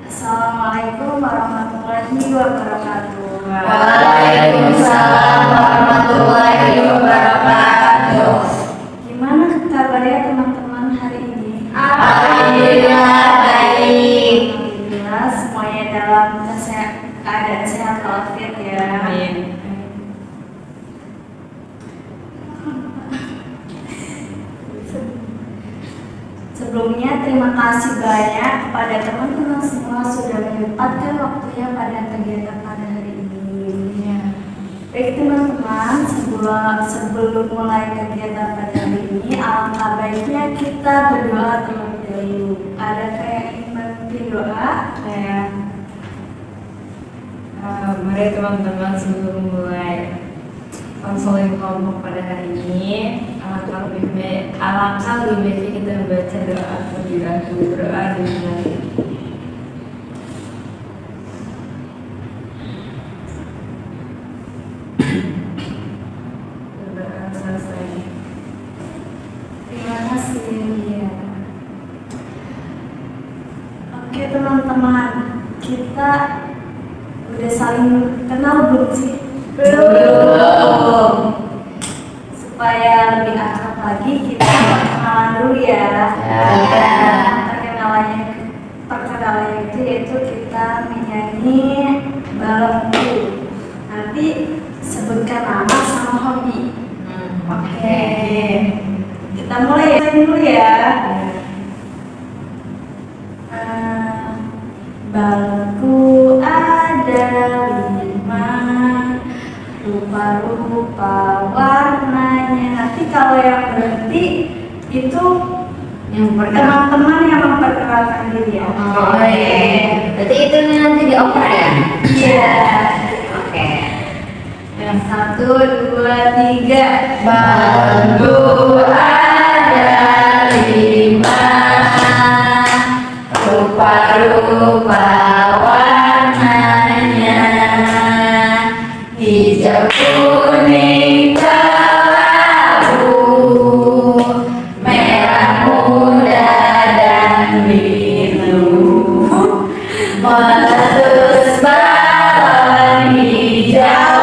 Assalamualaikum warahmatullahi wabarakatuh. Waalaikumsalam warahmatullahi wabarakatuh. Gimana kabarnya teman-teman hari ini? Alhamdulillah baik. Alhamdulillah semuanya dalam keadaan sehat walafiat ya. Amin. Sebelumnya terima kasih banyak kepada teman-teman semua sudah menyempatkan waktunya pada kegiatan pada hari ini. Baik teman-teman, sebelum mulai kegiatan pada hari ini, alangkah baiknya kita berdoa terlebih dahulu. Ada kayak ingin berdoa? Mari teman-teman sebelum mulai konseling kelompok pada hari ini, alangkah lebih baik kita membaca doa terlebih dahulu. Berdoa dulu. Berdoa selesai. Terima kasih ya. Oke teman-teman, kita udah saling kenal belum sih? Belum. Supaya lebih akrab lagi kita perkenalan dulu ya. Perkenalannya itu yaitu kita menyanyi Balonku. Nanti sebutkan nama sama hobi. Oke. Kita mulai dulu ya. Balonku ada 5, rupa-rupa warnanya. Nanti kalau yang berhenti itu Yang teman-teman yang memperkenalkan diri ya. Oh iya. Berarti itu nanti dioper ya? Iya. Oke. Yang 1, 2, 3. Balonku ada 5, rupa-rupa warnanya, hijau, kuning, kelabu, merah muda dan biru. Meletus balon hijau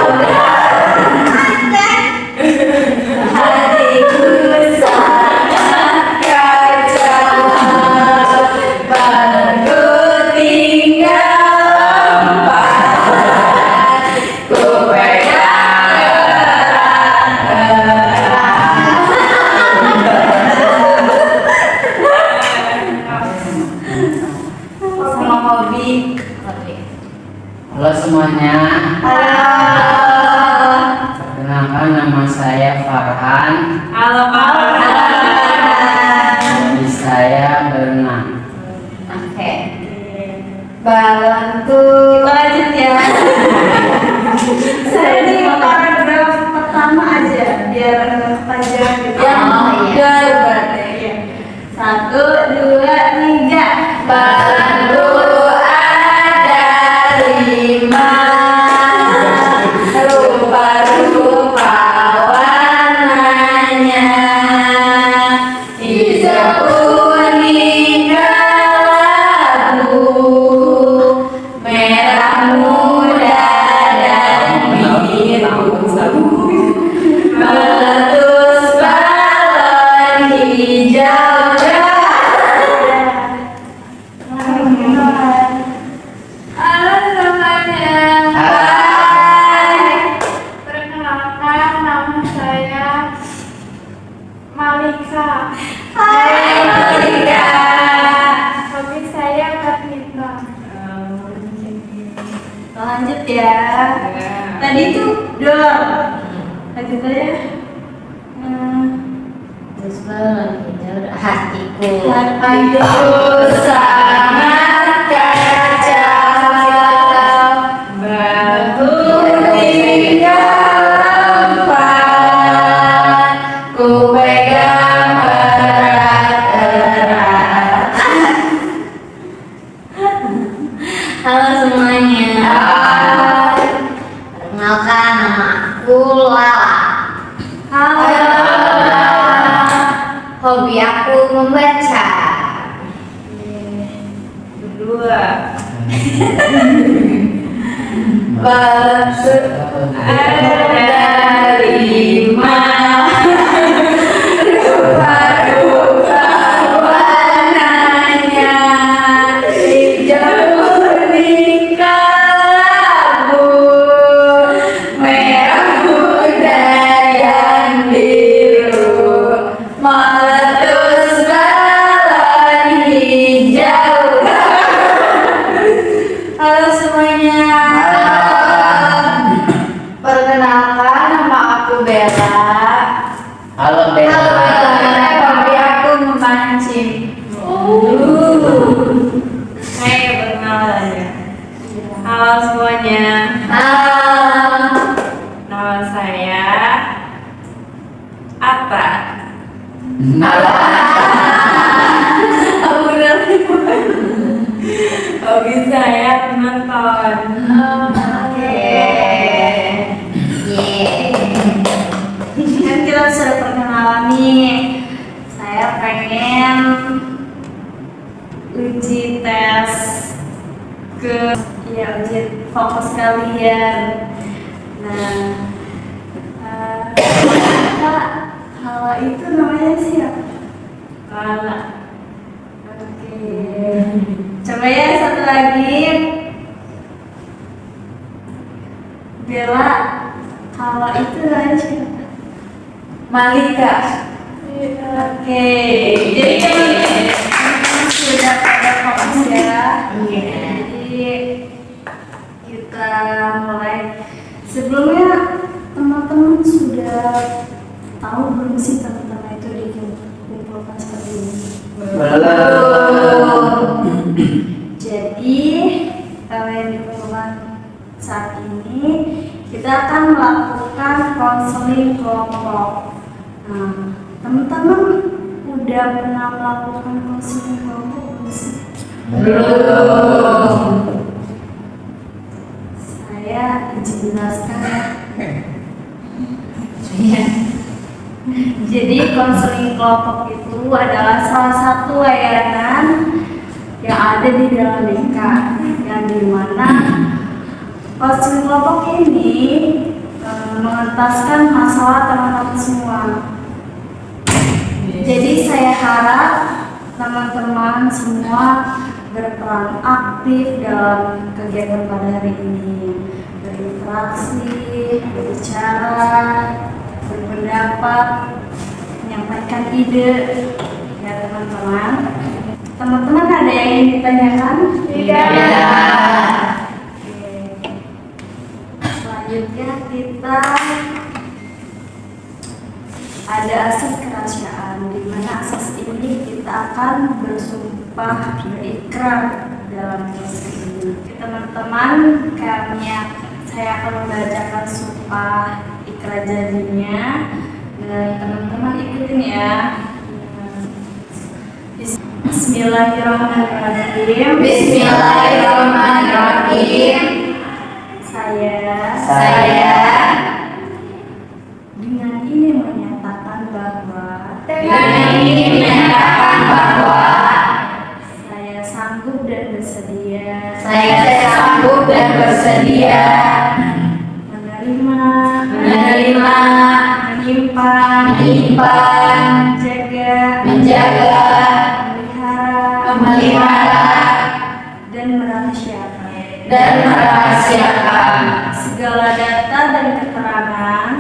hatiku sangat kacau, balonku tinggal lompat, ku pegang Sama hobi. Halo semuanya, Halo. perkenalkan nama saya Farhan. Halo Hobi saya berenang. Oke. Balonku Kita lanjut ya. Saya di paragraf pertama aja biar panjang gitu. Oh, iya. Berarti ya. 1, 2, 3. balonku ada 5, rupa-rupa warnanya, hijau, kuning, kelabu, merah muda dan biru. Meletus balon hijau Halo semuanya. Hai. Perkenalkan nama saya Malika. Hai Malika. Hobi saya badminton. Lanjut ya. Tadi itu dor. Lanjut aja. Terus balon hijau hatiku. Hatiku sangat kacau, balonku tinggal lompat, ku pegang erat-erat. Halo semuanya. Perkenalkan nama aku Lala. Halo. Hobi aku membaca. Kedua. Batu ada 5 rupa-rupa warnanya, hijau kuning kelabu, merah muda yang biru, meletus balon hijau. Halo semuanya. Perkenalkan, nama aku Bella. Halo Bella. Hobi aku memancing. Hai, perkenalan ya. Halo semuanya. Halo. Nama saya Atta. Hobi saya menonton. Kan kita sudah perkenalan nih. Saya pengen uji tes uji fokus kalian. Nah, Kak, Hala itu namanya siapa? Lala. Oke. Coba ya satu lagi. Bella, Hala itu namanya siapa? Malika. Oke, jadi teman-teman sudah pada fokus ya. Jadi kita mulai. Sebelumnya teman-teman sudah tahu belum sih teman-teman itu dikumpulkan seperti ini? Belum. Jadi kalau yang dikumpulkan saat ini kita akan melakukan konseling kelompok. Nah, teman-teman udah pernah melakukan konseling kelompok belum sih? Belum. Saya izin jelaskan ya. Jadi konseling kelompok itu adalah salah satu layanan yang ada di dalam DK, yang dimana konseling kelompok ini mengentaskan masalah teman-teman semua. Jadi saya harap teman-teman semua berperan aktif dalam kegiatan pada hari ini, berinteraksi, berbicara, berpendapat, menyampaikan ide, ya teman-teman. Teman-teman ada yang ingin ditanyakan? Tidak. Oke. Selanjutnya kita ada asas kerahasiaan, di mana asas ini kita akan bersumpah berikrar dalam proses ini. Teman-teman, saya akan membacakan sumpah ikrar janjinya dan teman-teman ikutin ya. Bismillahirrahmanirrahim. Bismillahirrahmanirrahim. Saya dengan ini menyatakan bahwa saya sanggup dan bersedia menerima, menyimpan, menjaga, memelihara, dan merahasiakan segala data dan keterangan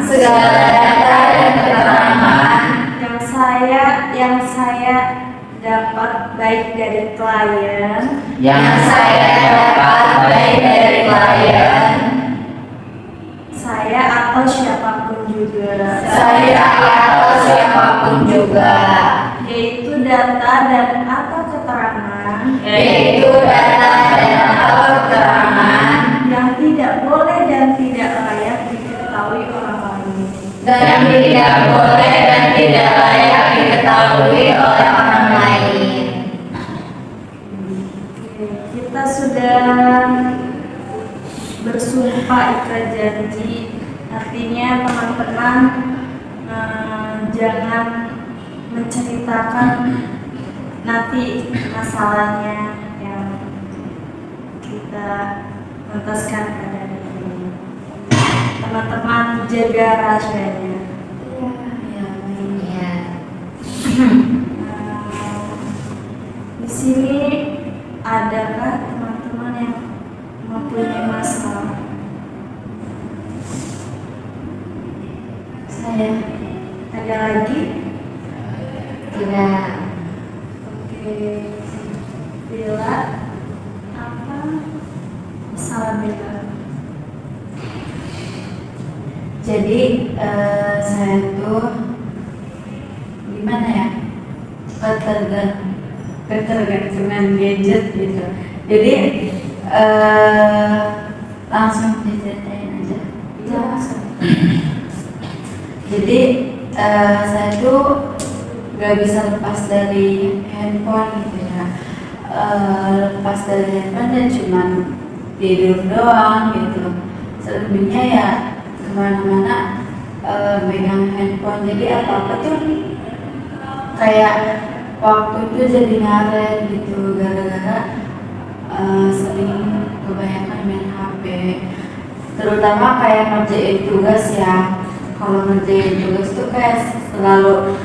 yang saya dapat baik dari klien, saya atau siapapun juga, yaitu data dan atau keterangan yang tidak boleh dan tidak layak diketahui orang lain. Kita sudah bersumpah ikrar janji, artinya teman-teman jangan menceritakan nanti masalahnya yang kita tuntaskan pada hari ini. Teman-teman jaga rahasianya. Ya. Di sini adakah teman-teman yang mempunyai masalah? Saya Ada lagi? tidak. Oke. Bila apa masalah Bila? Jadi saya tuh gimana ya, ketergantungan gadget gitu. Jadi langsung diceritain aja. Langsung. Jadi saya tuh gak bisa lepas dari handphone gitu ya. Lepas dari handphone dan cuman tidur doang gitu. Selebihnya ya kemana-mana megang handphone. Jadi apa-apa tuh kayak waktu itu jadi ngaret gitu gara-gara sering kebanyakan main HP. Terutama kayak ngerjain tugas ya. Kalau ngerjain tugas tuh kayak selalu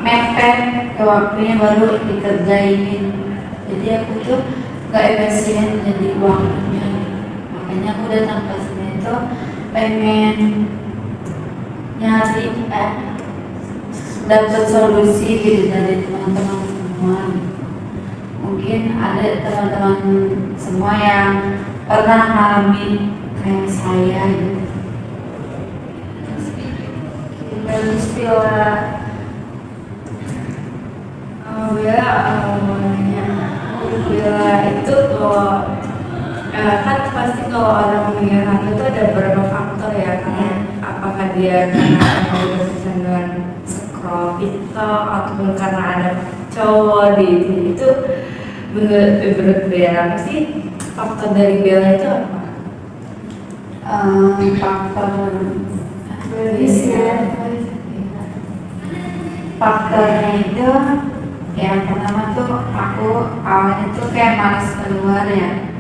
mepet ke waktunya baru dikerjain. Jadi aku tuh gak efisien jadi waktunya. Makanya aku datang ke sini tuh pengen nyari dapat solusi gitu dari teman-teman semua. Mungkin ada teman-teman semua yang pernah mengalami kayak saya gitu. Bagus Bila. Bila itu kalau kan pasti kalau orang memegang HP itu ada beberapa faktor ya, kan? Apakah dia karena udah kecanduan scroll TikTok ataupun karena ada cowok di itu. Menurut Bella apa sih faktor dari Bella itu apa? Faktornya itu yang pertama tuh aku awalnya tuh kayak malas keluar ya,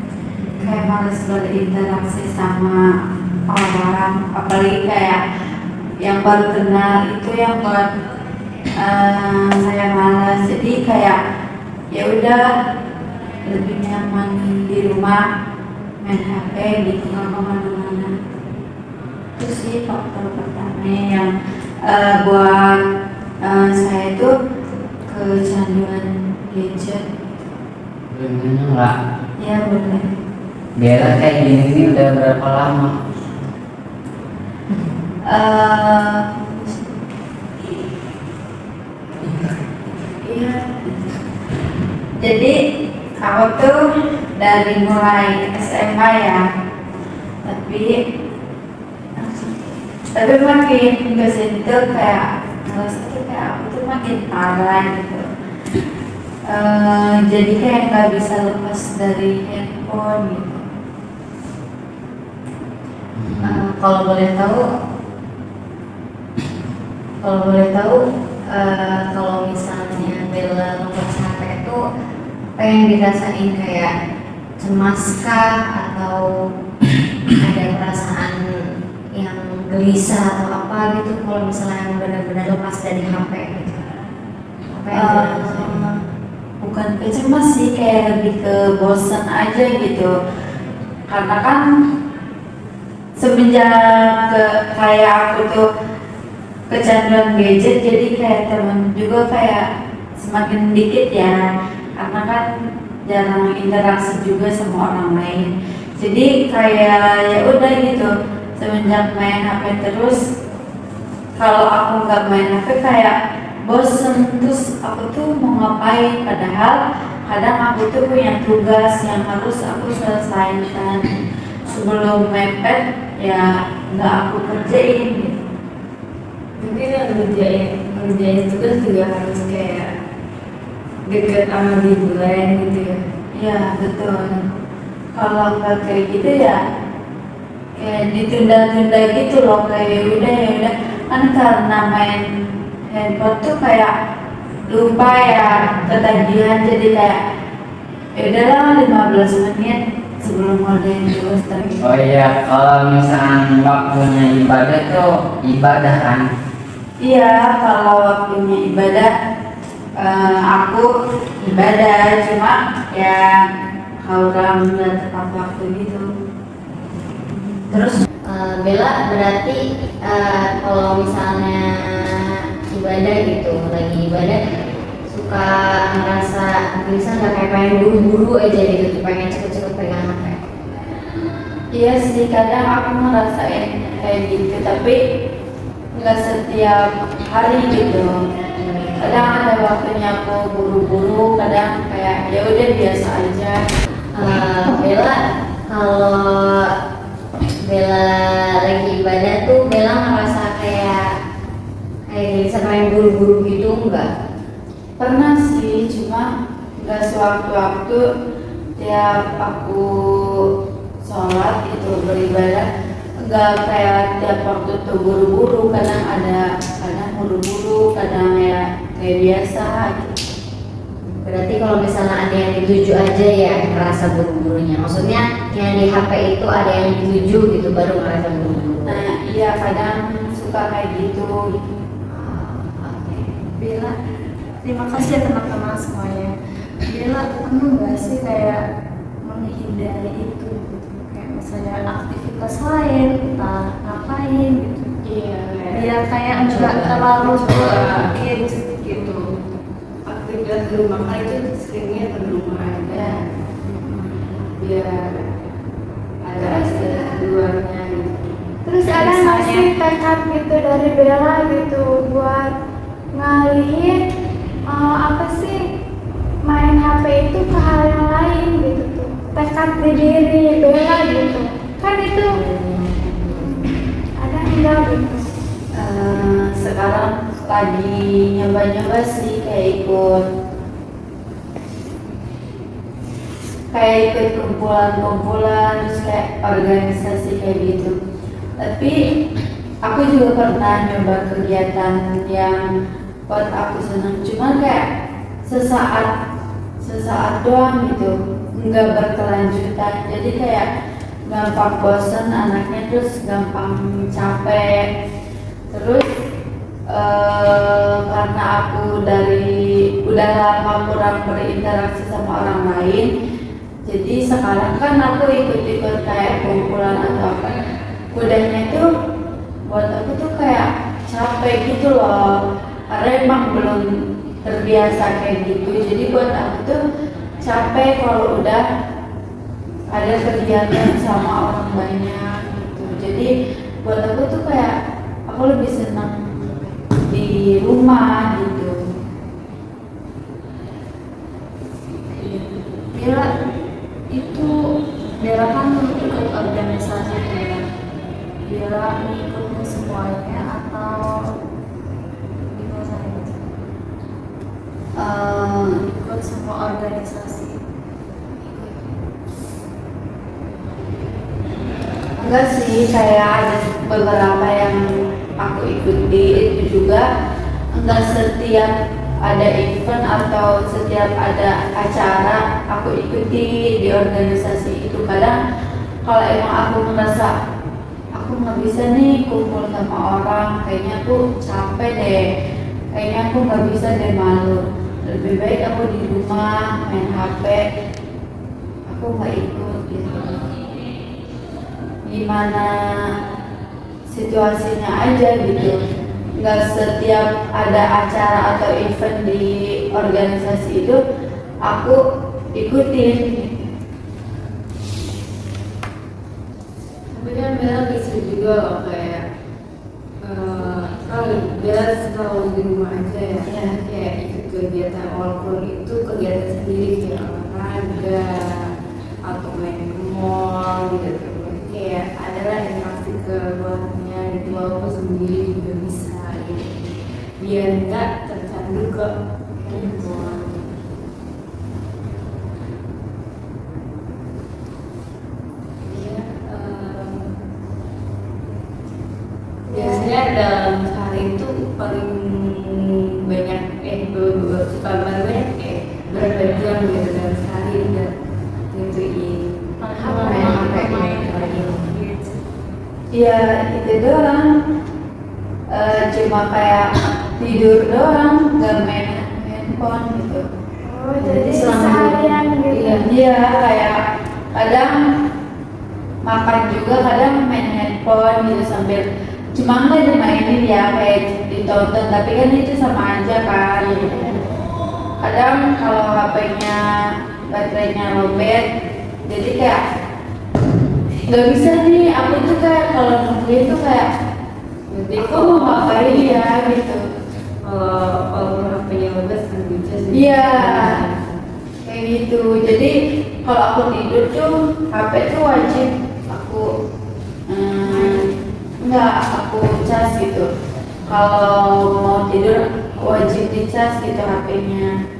kayak malas berinteraksi sama orang, apalagi kayak yang baru kenal itu yang buat saya malas. Jadi kayak ya udah lebih nyaman di rumah main HP gitu, nggak kemana-mana. Itu sih faktor pertama yang buat saya itu kecanduan gadget. Gimana nggak? Ya boleh. Bella kayak gini udah berapa lama? Iya. Jadi aku tuh dari mulai SMA ya, tapi makin ke situ kayak ngerasa tuh kayak aku tuh makin parah gitu. Jadi kayak nggak bisa lepas dari handphone gitu. Kalau boleh tahu, kalau misalnya Bella lepas HP itu pengen dirasain kayak cemas kah atau ada perasaan yang gelisah atau apa gitu kalau misalnya yang benar-benar lepas dari HP gitu? Apa yang dirasain? Bukan kecemas sih, kayak lebih ke bosan aja gitu. Karena kan semenjak kayak aku tuh kecanduan gadget, jadi kayak temen juga kayak semakin dikit ya. Karena kan jarang interaksi juga sama orang lain. Jadi kayak ya udah gitu. Semenjak main HP terus, kalau aku nggak main HP kayak bosen, terus aku tuh mau ngapain, padahal kadang aku tuh punya tugas yang harus aku selesaikan sebelum mepet, ya nggak aku kerjain gitu. Mungkin yang ngerjain tugas juga harus kayak deket sama deadline gitu ya. Ya betul. Kalau nggak kayak gitu ya kayak ditunda-tunda gitu loh, kayak udah kan karena main handphone tuh kayak lupa ya ketagihan, jadi kayak ya udahlah 15 menit sebelum belum ada yang jelas tapi Oh iya, kalau misalkan waktunya ibadah tuh ibadah kan? iya, kalau waktunya ibadah aku ibadah, cuma ya orang udah tepat waktu gitu. Terus Bella berarti kalau misalnya ibadah gitu, lagi ibadah suka ngerasa bisa nggak kayak pengen buru-buru aja gitu, pengen cepet-cepet pegang HP. Iya sih, kadang aku ngerasain kayak gitu, tapi nggak setiap hari gitu. Kadang ada waktunya aku buru-buru, kadang kayak ya udah biasa aja. Bella kalau Bella lagi ibadah tuh Bella ngerasa kayak bisa pengen buru-buru gitu enggak? Pernah sih, cuma nggak sewaktu-waktu. Tiap aku sholat itu beribadah, nggak kayak tiap waktu tuh buru-buru. Kadang buru-buru, kadang ya kayak biasa gitu. Berarti kalau misalnya ada yang dituju aja ya ngerasa buru-burunya. Maksudnya yang di HP itu ada yang dituju gitu baru ngerasa buru-buru. Nah iya, kadang suka kayak gitu. Oke. Bella, terima kasih ya teman-teman semuanya. Bella pernah nggak sih kayak menghindari itu gitu? Kayak misalnya aktivitas lain, entah ngapain gitu. Iya, Biar kayak nggak terlalu berpikir gitu. Aktivitas di rumah kan itu seringnya di rumah aja. Biar ada istirahat di luarnya gitu. Terus ada nggak sih tekad gitu dari Bella gitu buat ngalihin apa sih main HP itu ke hal yang lain gitu tuh, tekad di diri Bella gitu kan itu ada enggak gitu? Sekarang lagi nyoba-nyoba sih kayak ikut kumpulan-kumpulan, terus kayak organisasi kayak gitu. Tapi aku juga pernah nyoba kegiatan yang buat aku senang, cuman kayak sesaat doang gitu, nggak berkelanjutan. Jadi kayak gampang bosan anaknya, terus gampang capek. Terus karena aku udah lama kurang berinteraksi sama orang lain, jadi sekarang kan aku ikut-ikut kayak kumpulan atau apa, udahnya tuh buat aku tuh kayak capek gitu loh, karena emang belum terbiasa kayak gitu. Jadi buat aku tuh capek kalau udah ada kegiatan sama orang banyak gitu. Jadi buat aku tuh kayak aku lebih senang di rumah gitu. Bella itu Bella kan ikut organisasi tuh ya. Bella mengikuti semuanya atau gimana? Ikut semua organisasi. Enggak sih, kayak ada beberapa yang aku ikuti itu juga. Enggak setiap ada event atau setiap ada acara aku ikuti di organisasi itu. Kadang kalau emang aku merasa aku nggak bisa nih kumpul sama orang, kayaknya aku capek deh, kayaknya aku nggak bisa deh, malu, lebih baik aku di rumah main HP, aku nggak ikut gitu. Gimana situasinya aja gitu, nggak setiap ada acara atau event di organisasi itu aku ikutin. Tapi kan Bella bisa juga loh kayak kalau Bella selalu di rumah aja ya, kayak ikut kegiatan walaupun itu kegiatan sendiri kayak olahraga atau main ke mall gitu. Kayak adalah interaksi keluarganya gitu, walaupun sendiri juga bisa gitu, biar nggak tercandu ke handphone. Ya, biasanya dalam sehari itu paling banyak berapa banyak berapa jam gitu dalam sehari dan tentuin Paling ya itu doang. Cuma kayak tidur doang, gak main handphone gitu. Oh, jadi selama seharian gitu. Iya, kayak kadang makan juga, kadang main handphone gitu sambil cuma nggak dimainin ya, kayak ditonton, tapi kan itu sama aja kan. Kadang kalau HP-nya baterainya lowbat, jadi kayak nggak bisa nih. Aku tuh kayak kalau nungguin tuh kayak Berarti aku mau ngapain ya gitu. kalau HP-nya lepas kan bisa sih. Iya, kayak gitu. Jadi kalau aku tidur tuh HP tuh wajib aku aku cas gitu. Kalau mau tidur wajib dicas gitu HP-nya.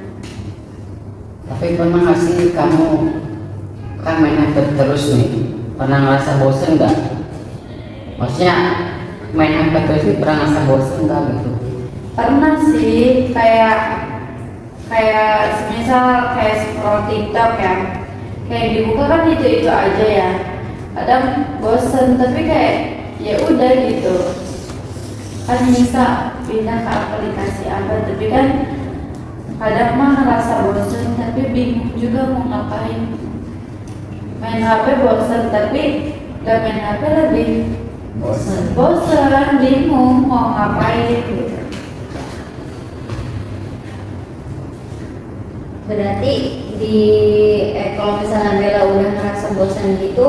Tapi pernah nggak sih kamu kan main HP terus nih, pernah ngerasa bosen nggak? Maksudnya main HP terus ini pernah ngerasa bosen nggak gitu? Pernah sih, kayak semisal kayak scroll TikTok ya, kayak dibuka kan itu aja ya. Kadang bosen, tapi kayak ya udah gitu. Kan bisa pindah ke aplikasi apa, tapi kan kadang mah ngerasa bosen, tapi bingung juga mau ngapain. Main HP bosen, tapi gak main HP lebih bosen, bingung mau ngapain gitu. Berarti kalau misalnya Bella udah ngerasa bosan gitu,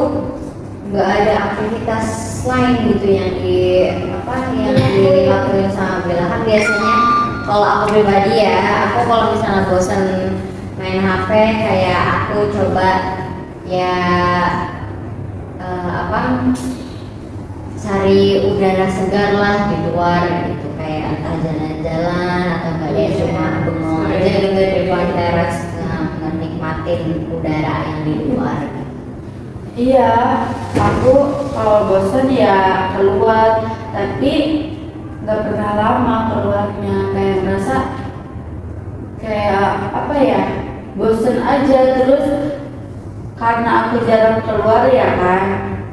nggak ada aktivitas lain gitu yang dilakuin sama Bella. Kan biasanya kalau aku pribadi ya, aku kalau misalnya bosan main HP, kayak aku coba ya cari udara segar lah di luar gitu, kayak entah jalan-jalan atau enggak ya cuma bengong aja gitu di depan teras, menikmatin udara yang di luar. Iya, aku kalau bosan ya keluar, tapi nggak pernah lama keluarnya. Kayak merasa kayak apa ya, bosan aja. Terus karena aku jarang keluar ya kan,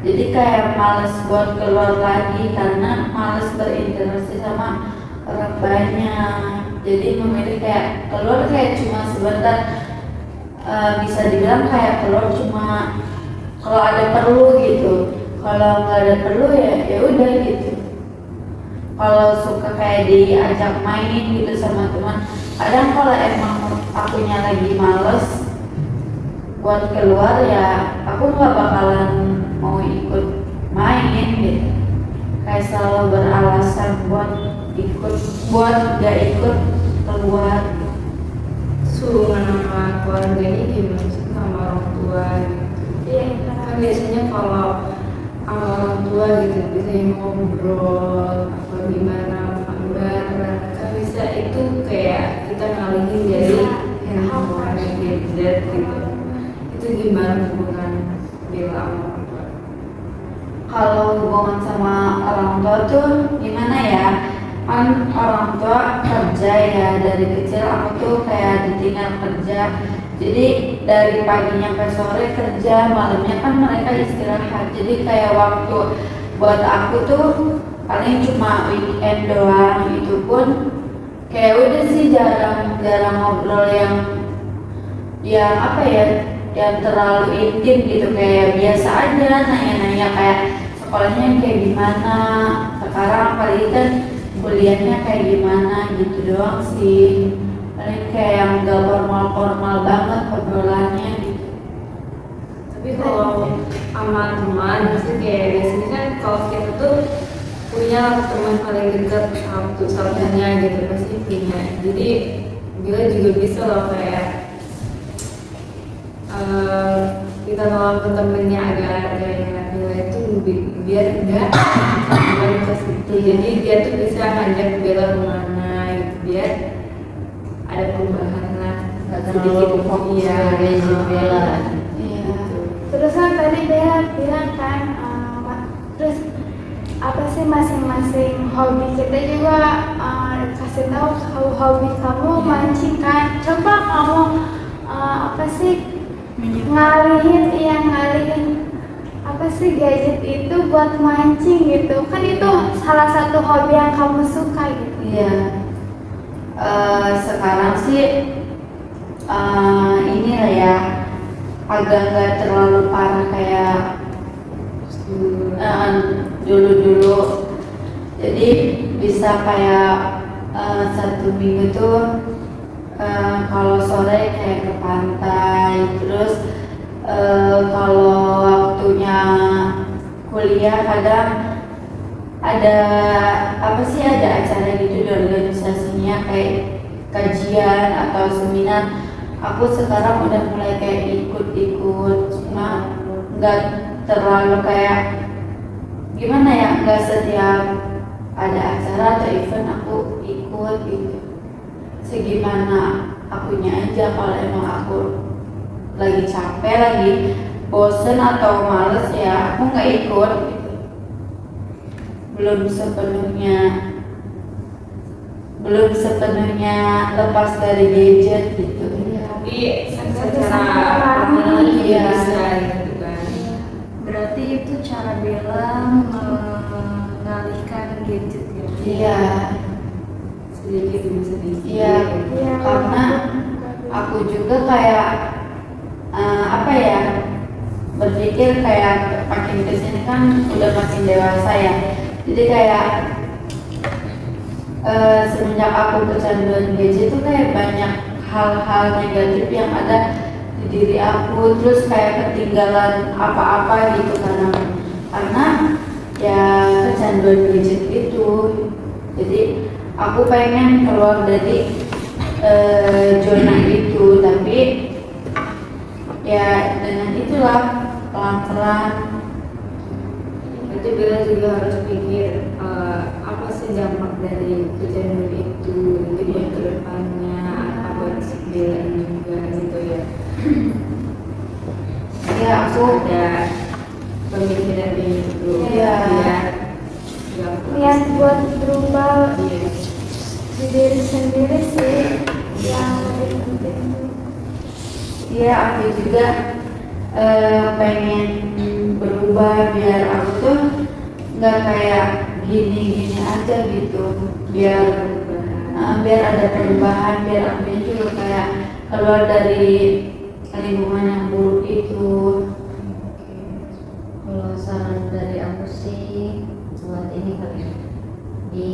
jadi kayak males buat keluar lagi karena males berinteraksi sama orang banyak. Jadi memilih kayak keluar kayak cuma sebentar, bisa dibilang kayak keluar cuma kalau ada perlu gitu. Kalau nggak ada perlu ya udah gitu. Kalau suka kayak diajak main gitu sama teman, kadang kalau emang akunya lagi males buat keluar ya aku nggak bakalan mau ikut main gitu. Kayak selalu beralasan buat gak ikut keluar. Hubungan sama keluarga ini gimana sih sama orang tua gitu? Iya, Kan biasanya kalau sama orang tua gitu bisa ngobrol apa gimana bareng, kan bisa itu kayak kita ngalihin dari handphone gadget gitu. Itu gimana hubungan Bella sama orang tua? Kalau hubungan sama orang tua tuh gimana ya? Kan orang tua kerja ya, dari kecil aku tuh kayak ditinggal kerja. Jadi dari pagi sampai sore kerja, malamnya kan mereka istirahat. Jadi kayak waktu buat aku tuh paling cuma weekend doang. Itu pun kayak udah sih jarang ngobrol yang apa ya, yang terlalu intim gitu. Kayak biasa aja nanya-nanya kayak sekolahnya kayak gimana, sekarang apalagi kan kuliahnya kayak gimana gitu doang sih. Paling kayak yang gak formal banget obrolannya gitu. Tapi kalau sama teman pasti kayak biasanya kan kalau kita tuh punya teman paling dekat satunya gitu pasti punya. Jadi Bila juga bisa loh kayak kita tolong ke temennya agak Bila itu biar enggak ke situ. Jadi dia tuh bisa ngajak Bila kemana gitu, biar ada perubahan lah, Nggak terlalu fokus iya, gadget Bella. Iya. Terus kan tadi Bella bilang kan, terus apa sih masing-masing hobi kita juga kasih tahu hobi kamu mancing kan. Coba kamu apa sih ngalihin apa sih gadget itu buat mancing gitu? Kan itu salah satu hobi yang kamu suka gitu. Iya. Sekarang sih ini lah ya, agak nggak terlalu parah kayak dulu-dulu. Jadi bisa kayak satu minggu tuh kalau sore kayak ke pantai, terus kalau waktunya kuliah kadang ada ada acara gitu di organisasinya kayak kajian atau seminar. Aku sekarang udah mulai kayak ikut-ikut, cuma nggak terlalu kayak gimana ya, nggak setiap ada acara atau event aku ikut gitu. Segimana akunya aja, kalau emang aku lagi capek, lagi bosen atau males ya aku nggak ikut gitu. belum sepenuhnya lepas dari gadget gitu. Tapi secara perlahan Iya. bisa gitu kan. Berarti itu cara Bella mengalihkan gadget ya? Iya, Sedikit demi sedikit. iya. Karena aku juga kayak berpikir kayak makin kesini kan udah makin dewasa ya. Jadi kayak semenjak aku kecanduan gadget tuh kayak banyak hal-hal negatif yang ada di diri aku, terus kayak ketinggalan apa-apa gitu karena ya kecanduan gadget itu. Jadi aku pengen keluar dari zona itu, tapi ya dengan itulah pelan-pelan. Berarti Bella juga harus pikir apa sih dampak dari kejadian itu gitu ya ke depannya, apa buat si Bella juga gitu ya. Ya aku Ada pemikiran itu. Iya. Biar Niat buat berubah Iya. di diri sendiri sih yang lebih penting tuh. Iya, aku juga pengen berubah biar aku tuh nggak kayak gini-gini aja gitu. Biar ada perubahan, biar aku juga kayak keluar dari lingkungan yang buruk itu. Kalau saran dari aku sih buat ini kali ya, di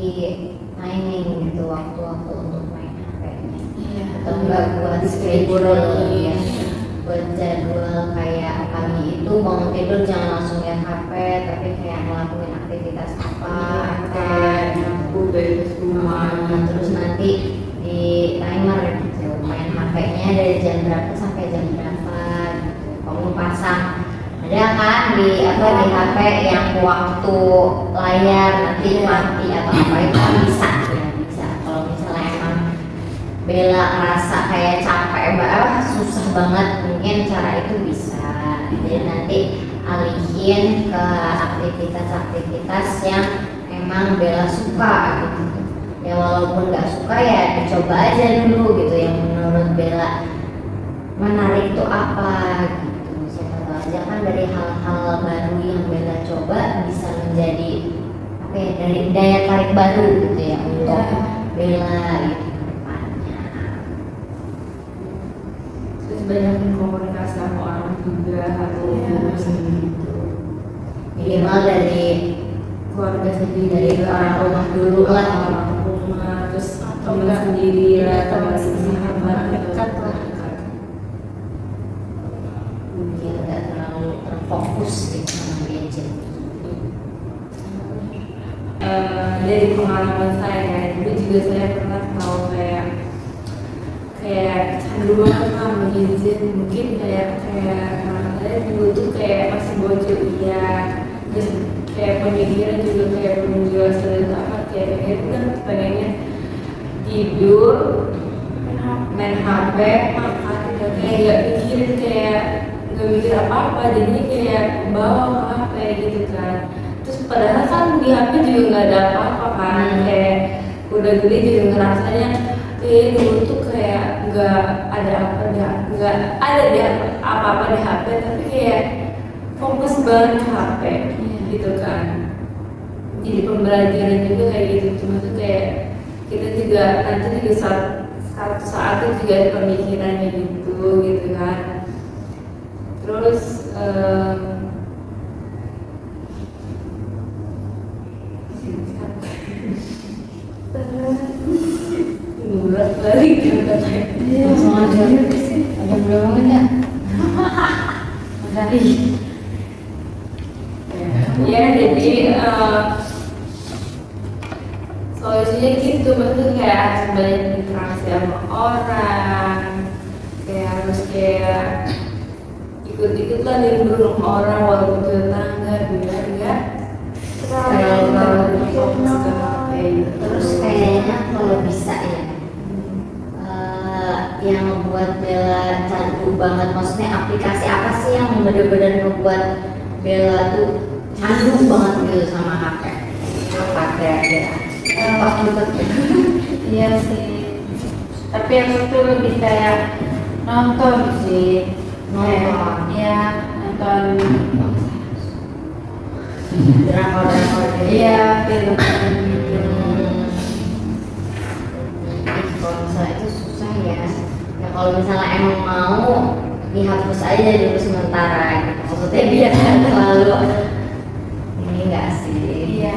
timing gitu waktu-waktu untuk main HP-nya. Iya. Atau enggak buat schedule ya, buat jadwal kayak pagi itu bangun tidur jangan langsung lihat HP, tapi kayak ngelakuin aktivitas apa kayak nyapu dari rumah. terus nanti di timer gitu, main HP-nya dari jam berapa sampai jam berapa gitu. Kamu pasang ada kan di HP yang waktu layar nanti mati atau apa itu kan bisa ya, bisa. Kalau misalnya emang Bella ngerasa kayak capek banget, susah banget, mungkin cara itu bisa. Jadi nanti alihin ke aktivitas-aktivitas yang emang Bella suka gitu. Ya walaupun nggak suka ya dicoba aja dulu gitu, yang menurut Bella menarik itu apa gitu. Siapa tahu aja kan dari hal-hal baru yang Bella coba bisa menjadi apa ya, dari daya tarik baru gitu ya untuk Bella gitu ke depannya. Terus banyak komunikasi sama orang juga atau gitu. Minimal dari Keluarga sendiri, dari orang rumah dulu lah. orang rumah, terus teman sendiri lah, teman sahabat dekat lah. Mungkin nggak terlalu terfokus gitu sama gadget. Dari pengalaman saya ya, dulu juga saya pernah tahu kayak kecanduan sama gadget. Mungkin kayak saya dulu tuh kayak masih bocil iya, terus kayak pemikiran juga kayak belum jelas amat, kayak pengennya tidur, main HP, makan, kayak nggak mikirin, kayak nggak mikir apa-apa, jadinya kayak bawa ke HP gitu kan. Terus padahal kan di HP juga nggak ada apa-apa kan, kayak udah gede juga ngerasanya dulu tuh kayak nggak ada apa-apa di HP, tapi kayak fokus sebenarnya HP gitu kan. Jadi pembelajaran juga kayak gitu, cuma tuh kayak kita juga nanti juga satu saat itu juga ada pemikirannya gitu kan. Terus bulat balik gitu kan. Langsung aja. Ada berapa ya? Dari Ya jadi solusinya gitu, maksudnya kayak harus banyak interaksi sama orang, kayak harus kayak ikut-ikut lah nimbrung orang walaupun tetangga biar enggak terlalu fokus ke HP gitu. Terus kayaknya kalau bisa ya, yang membuat Bella candu banget, maksudnya aplikasi apa sih yang benar-benar membuat Bella tuh candu banget gitu sama HP? Apa kira-kira? iya sih, tapi aku tuh lebih kayak nonton sih. Nonton. Iya, nonton. Drakor-drakor gitu. Iya, film gitu. Kalau misalnya itu susah ya. Ya kalau misalnya emang mau dihapus aja dulu sementara gitu. Maksudnya biar nggak terlalu ini enggak sih. Iya.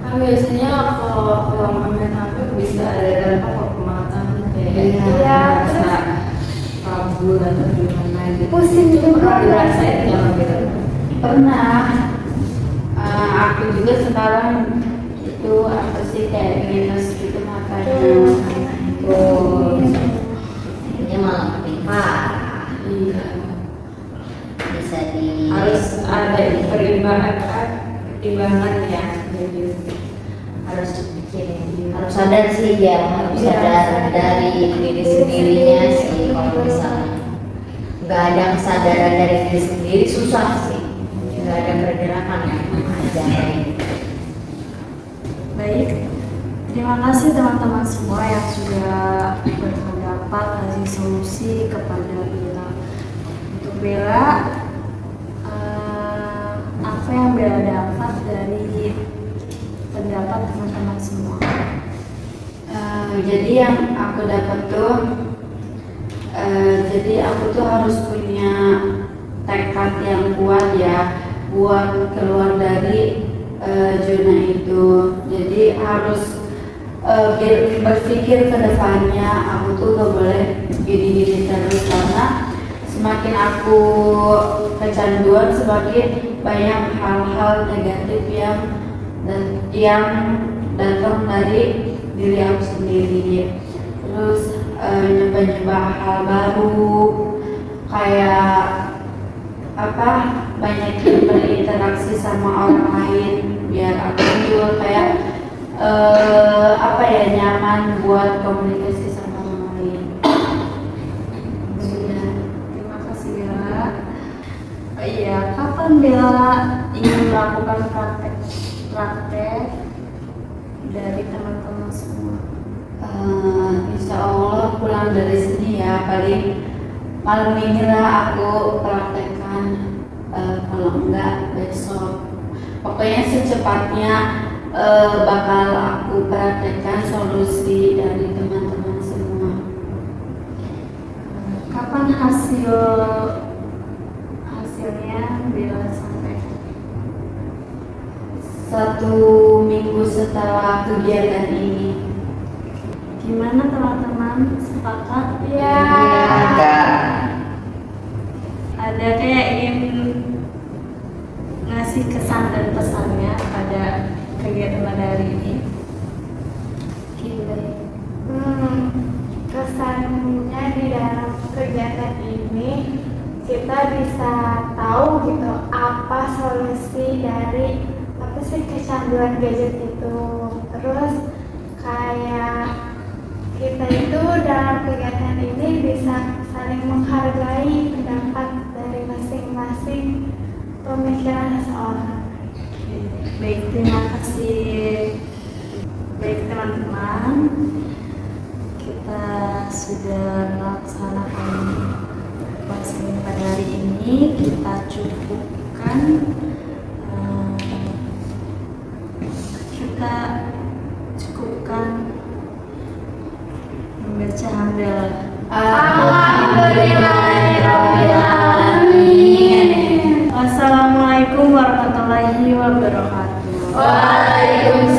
Kan biasanya kalau main HP bisa ada dampak ke mata kayak Iya, rasa kabur atau gimana gitu. Pusing Itu juga. pernah dirasain nggak gitu? Pernah. Aku juga sekarang itu apa sih kayak minus gitu matanya. Tuh, ini malah lebih parah. Iya. Bisa di Harus ada perimbangan ya gitu. harus dipikirin, harus sadar sih ya, harus sadar dari diri sendirinya sih. Kalau misalnya nggak ada kesadaran dari diri sendiri susah sih, nggak ada pergerakan yang mengajarin. Baik, terima kasih teman-teman semua yang sudah berpendapat kasih solusi kepada Bella. Untuk Bella, apa yang Bella dapat dari pendapat teman-teman semua? Jadi yang aku dapat tuh, jadi aku tuh harus punya tekad yang kuat ya buat keluar dari zona itu. Jadi harus berpikir ke depannya, aku tuh gak boleh gini-gini terus, karena semakin aku kecanduan semakin banyak hal-hal negatif yang datang dari diri aku sendiri. Terus nyoba-nyoba hal baru, kayak apa, banyak berinteraksi sama orang lain biar aku juga kayak apa ya, nyaman buat komunikasi sama orang lain. Sudah, terima kasih Bella. Oh iya, kapan Bella ingin melakukan praktek dari teman-teman semua? Insya Allah pulang dari sini ya, paling malam ini lah aku praktekkan, kalau enggak besok. Pokoknya secepatnya bakal aku praktekkan solusi dari teman-teman semua. Kapan hasilnya Bella sampaikan? 1 minggu setelah kegiatan ini. Gimana teman-teman, sepakat? Iya. Ada kayak ingin ngasih kesan dan pesannya pada kegiatan pada hari ini? Kesannya di dalam kegiatan ini kita bisa tahu gitu apa solusi dari apa sih kecanduan gadget itu. Terus kayak kita itu dalam kegiatan ini bisa saling menghargai pendapat dari masing-masing pemikiran seseorang. Baik, terima kasih. Baik teman-teman, kita sudah melaksanakan vaksin pada hari ini. Kita cukupkan sekian. Kita cukupkan membaca hamdalah. Alhamdulillahirrahmanirrahim. Wassalamualaikum warahmatullahi wabarakatuh. Waalaikumsalam.